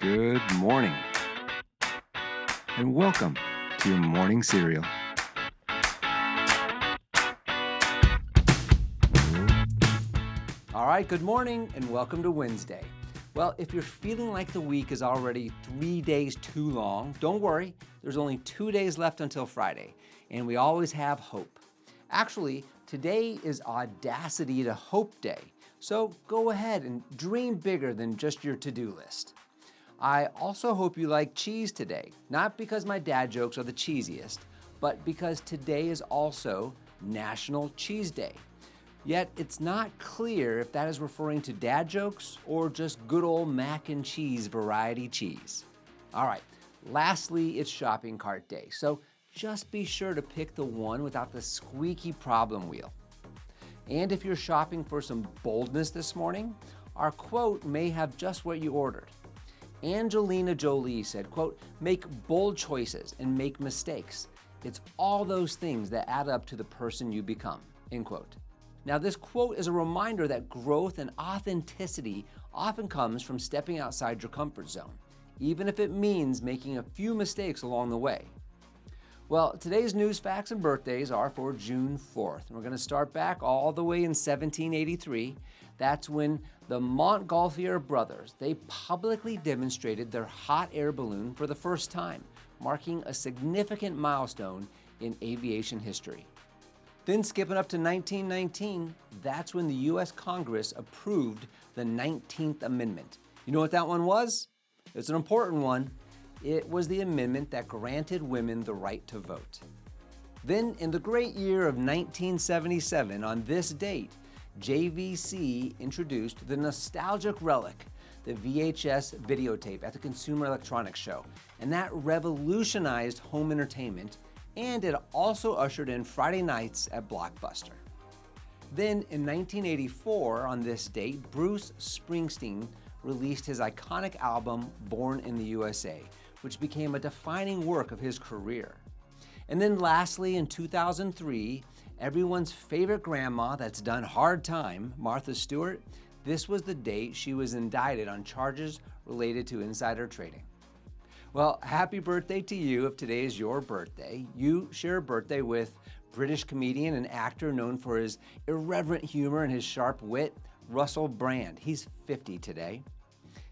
Good morning, and welcome to your morning cereal. All right, good morning and welcome to Wednesday. Well, if you're feeling like the week is already 3 days too long, don't worry. There's only 2 days left until Friday, and we always have hope. Actually, today is Audacity to Hope Day, so go ahead and dream bigger than just your to-do list. I also hope you like cheese today, not because my dad jokes are the cheesiest, but because today is also National Cheese Day. Yet it's not clear if that is referring to dad jokes or just good old mac and cheese variety cheese. All right, lastly, it's shopping cart day, so just be sure to pick the one without the squeaky problem wheel. And if you're shopping for some boldness this morning, our quote may have just what you ordered. Angelina Jolie said, quote, "Make bold choices and make mistakes. It's all those things that add up to the person you become," end quote. Now, this quote is a reminder that growth and authenticity often comes from stepping outside your comfort zone, even if it means making a few mistakes along the way. Well, today's news, facts, and birthdays are for June 4th. And we're going to start back all the way in 1783. That's when the Montgolfier brothers, they publicly demonstrated their hot air balloon for the first time, marking a significant milestone in aviation history. Then skipping up to 1919, that's when the U.S. Congress approved the 19th Amendment. You know what that one was? It's an important one. It was the amendment that granted women the right to vote. Then in the great year of 1977, on this date, JVC introduced the nostalgic relic, the VHS videotape at the Consumer Electronics Show, and that revolutionized home entertainment, and it also ushered in Friday nights at Blockbuster. Then in 1984, on this date, Bruce Springsteen released his iconic album, Born in the USA, which became a defining work of his career. And then lastly, in 2003, everyone's favorite grandma that's done hard time, Martha Stewart, this was the date she was indicted on charges related to insider trading. Well, happy birthday to you if today is your birthday. You share a birthday with British comedian and actor known for his irreverent humor and his sharp wit, Russell Brand. He's 50 today.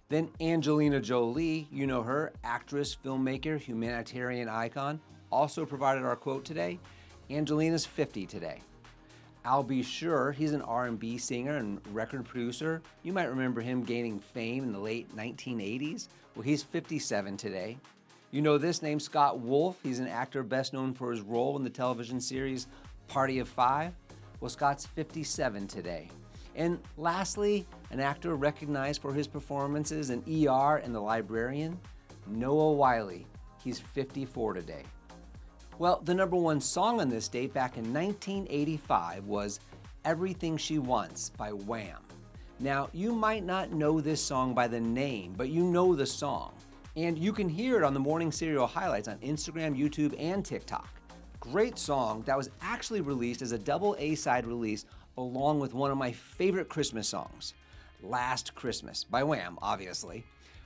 Then Angelina Jolie, you know her, actress, filmmaker, humanitarian icon, also provided our quote today. Angelina's 50 today. Al B. Sure, he's an R&B singer and record producer. You might remember him gaining fame in the late 1980s. Well, he's 57 today. You know this name, Scott Wolf. He's an actor best known for his role in the television series Party of Five. Well, Scott's 57 today. And lastly, an actor recognized for his performances in ER and The Librarian, Noah Wyle. He's 54 today. Well, the number one song on this date back in 1985 was Everything She Wants by Wham. Now, you might not know this song by the name, but you know the song. And you can hear it on the Morning Cereal highlights on Instagram, YouTube, and TikTok. Great song that was actually released as a double A-side release along with one of my favorite Christmas songs, Last Christmas by Wham, obviously.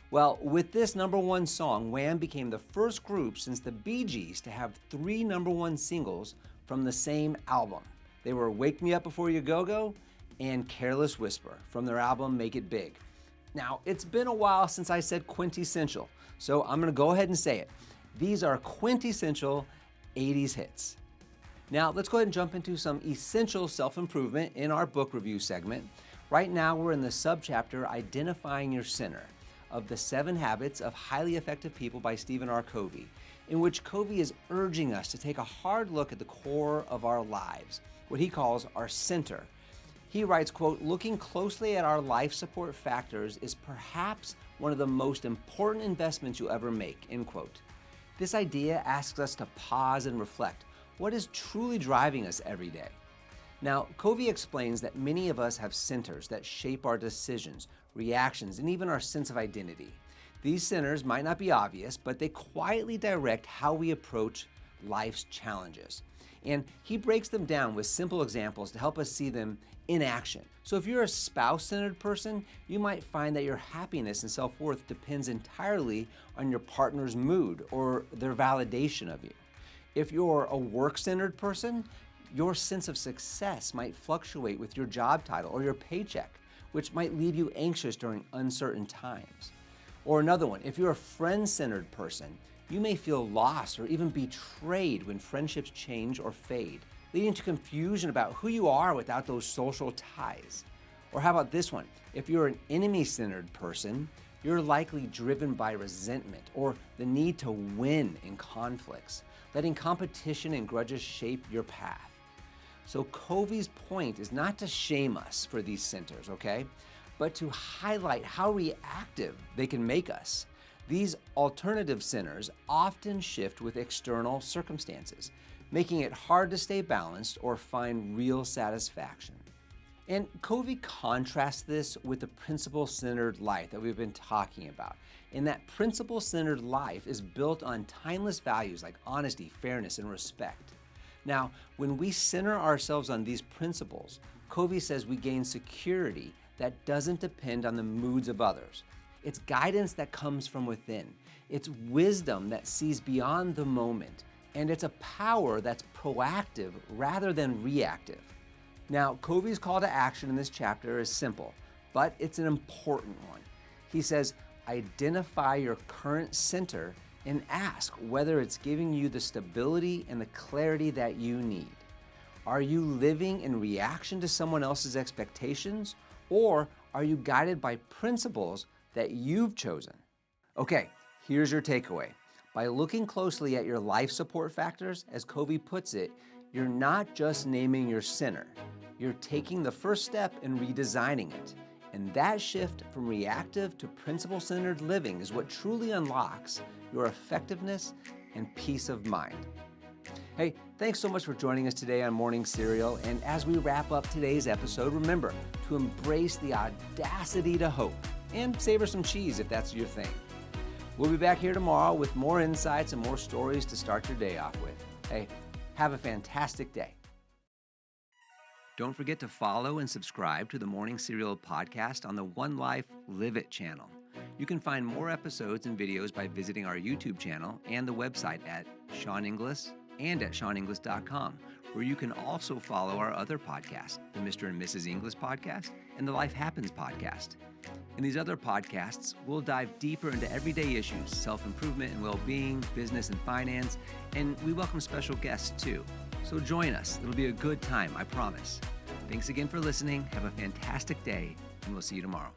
Well, with this number one song, Wham became the first group since the Bee Gees to have 3 number one singles from the same album. They were Wake Me Up Before You Go-Go and Careless Whisper from their album Make It Big. Now, it's been a while since I said quintessential, so I'm gonna go ahead and say it. These are quintessential 80s hits. Now, let's go ahead and jump into some essential self-improvement in our book review segment. Right now, we're in the subchapter Identifying Your Center of the 7 Habits of Highly Effective People by Stephen R. Covey, in which Covey is urging us to take a hard look at the core of our lives, what he calls our center. He writes, quote, "Looking closely at our life support factors is perhaps one of the most important investments you'll ever make," end quote. This idea asks us to pause and reflect. What is truly driving us every day? Now, Covey explains that many of us have centers that shape our decisions, reactions, and even our sense of identity. These centers might not be obvious, but they quietly direct how we approach life's challenges. And he breaks them down with simple examples to help us see them in action. So if you're a spouse-centered person, you might find that your happiness and self-worth depends entirely on your partner's mood or their validation of you. If you're a work-centered person, your sense of success might fluctuate with your job title or your paycheck, which might leave you anxious during uncertain times. Or another one, if you're a friend-centered person, you may feel lost or even betrayed when friendships change or fade, leading to confusion about who you are without those social ties. Or how about this one? If you're an enemy-centered person, you're likely driven by resentment or the need to win in conflicts, letting competition and grudges shape your path. So Covey's point is not to shame us for these centers, okay? But to highlight how reactive they can make us. These alternative centers often shift with external circumstances, making it hard to stay balanced or find real satisfaction. And Covey contrasts this with the principle-centered life that we've been talking about. And that principle-centered life is built on timeless values like honesty, fairness, and respect. Now, when we center ourselves on these principles, Covey says we gain security that doesn't depend on the moods of others. It's guidance that comes from within. It's wisdom that sees beyond the moment. And it's a power that's proactive rather than reactive. Now, Covey's call to action in this chapter is simple, but it's an important one. He says, identify your current center and ask whether it's giving you the stability and the clarity that you need. Are you living in reaction to someone else's expectations, or are you guided by principles that you've chosen? Okay, here's your takeaway. By looking closely at your life support factors, as Covey puts it, you're not just naming your center. You're taking the first step in redesigning it. And that shift from reactive to principle-centered living is what truly unlocks your effectiveness and peace of mind. Hey, thanks so much for joining us today on Morning Cereal. And as we wrap up today's episode, remember to embrace the audacity to hope and savor some cheese if that's your thing. We'll be back here tomorrow with more insights and more stories to start your day off with. Hey, have a fantastic day. Don't forget to follow and subscribe to the Morning Cereal podcast on the One Life Live It channel. You can find more episodes and videos by visiting our YouTube channel and the website at Sean Inglis and at SeanInglis.com, where you can also follow our other podcasts, the Mr. and Mrs. Inglis podcast and the Life Happens podcast. In these other podcasts, we'll dive deeper into everyday issues, self-improvement and well-being, business and finance, and we welcome special guests too. So join us. It'll be a good time, I promise. Thanks again for listening. Have a fantastic day, and we'll see you tomorrow.